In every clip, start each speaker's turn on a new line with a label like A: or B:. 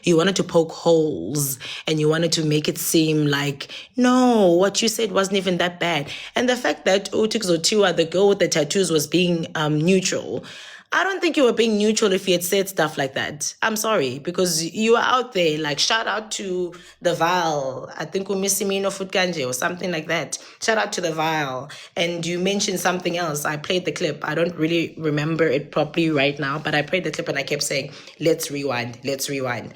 A: You wanted to poke holes and you wanted to make it seem like, no, what you said wasn't even that bad. And the fact that Otikzotiwa, the girl with the tattoos, was being neutral, I don't think you were being neutral if you had said stuff like that. I'm sorry, because you were out there, like, shout out to the Val. I think Umisimino Futkanje or something like that. Shout out to the Val. And you mentioned something else. I played the clip. I don't really remember it properly right now, but I played the clip and I kept saying, let's rewind, let's rewind.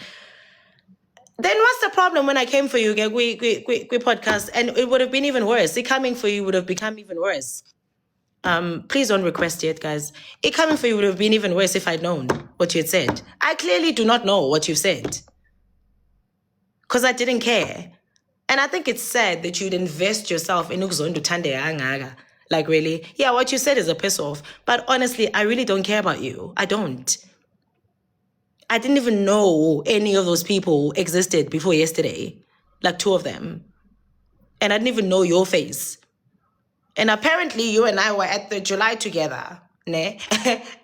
A: Then what's the problem when I came for you, we podcast, and it would have been even worse. It coming for you would have become even worse. Please don't request yet, guys. It coming for you would have been even worse if I'd known what you had said. I clearly do not know what you said because I didn't care. And I think it's sad that you'd invest yourself in Ukzondo Tande Angaga. Like, really? Yeah, what you said is a piss off. But honestly, I really don't care about you. I don't. I didn't even know any of those people existed before yesterday. Like 2 of them. And I didn't even know your face. And apparently you and I were at the July together. Ne?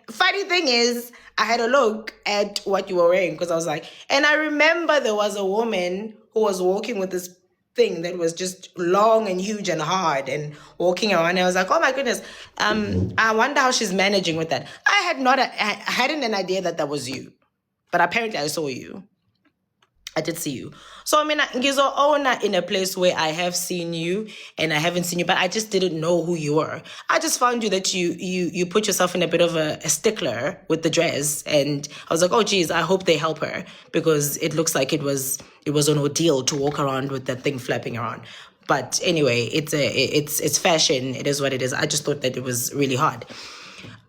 A: Funny thing is, I had a look at what you were wearing because I was like, and I remember there was a woman who was walking with this thing that was just long and huge and hard and walking around. And I was like, oh my goodness, I wonder how she's managing with that. I hadn't an idea that was you, but apparently I saw you. I did see you. So I mean, Ngizo Ona in a place where I have seen you and I haven't seen you, but I just didn't know who you were. I just found you that you put yourself in a bit of a stickler with the dress, and I was like, oh geez, I hope they help her because it looks like it was an ordeal to walk around with that thing flapping around. But anyway, it's fashion. It is what it is. I just thought that it was really hard.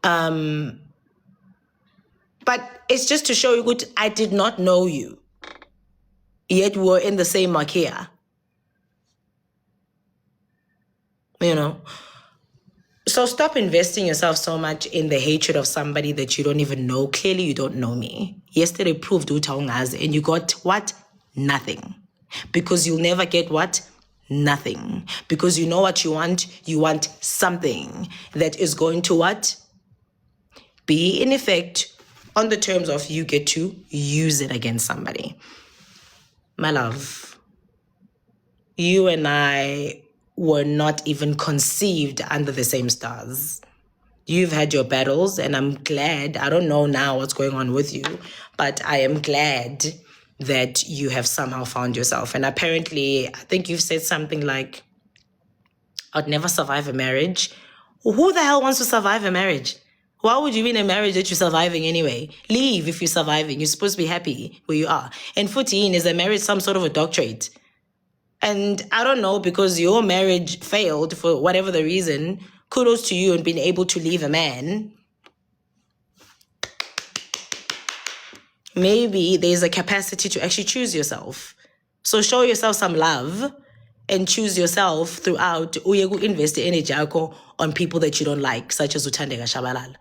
A: But it's just to show you good. I did not know you. Yet we're in the same Makia. You know? So stop investing yourself so much in the hatred of somebody that you don't even know. Clearly, you don't know me. Yesterday proved Utaungaz, and you got what? Nothing. Because you'll never get what? Nothing. Because you know what you want? You want something that is going to what? Be in effect on the terms of you get to use it against somebody. My love, you and I were not even conceived under the same stars. You've had your battles, and I'm glad. I don't know now what's going on with you, but I am glad that you have somehow found yourself. And apparently, I think you've said something like, I'd never survive a marriage. Who the hell wants to survive a marriage? Why would you be in a marriage that you're surviving anyway? Leave if you're surviving. You're supposed to be happy where you are. And 14, is a marriage some sort of a doctorate? And I don't know, because your marriage failed for whatever the reason, kudos to you and being able to leave a man. Maybe there's a capacity to actually choose yourself. So show yourself some love and choose yourself throughout. Uyegu invest energy on people that you don't like, such as Uthandeka Shabalala.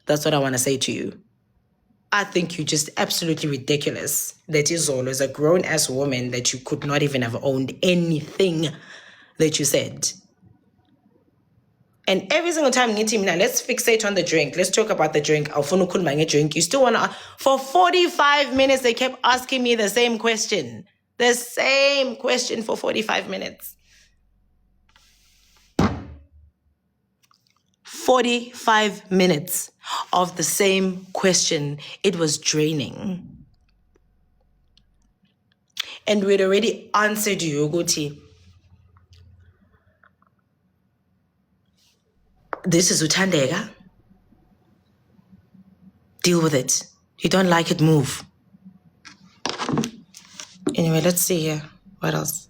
A: That's what I want to say to you. I think you're just absolutely ridiculous that Izolo is a grown-ass woman that you could not even have owned anything that you said. And every single time, now let's fixate on the drink. Let's talk about the drink. Drink. You still want to... For 45 minutes, they kept asking me the same question. The same question for 45 minutes. 45 minutes of the same question. It was draining. And we'd already answered you, Uguti. This is Uthandeka. Deal with it. You don't like it, move. Anyway, let's see here. What else?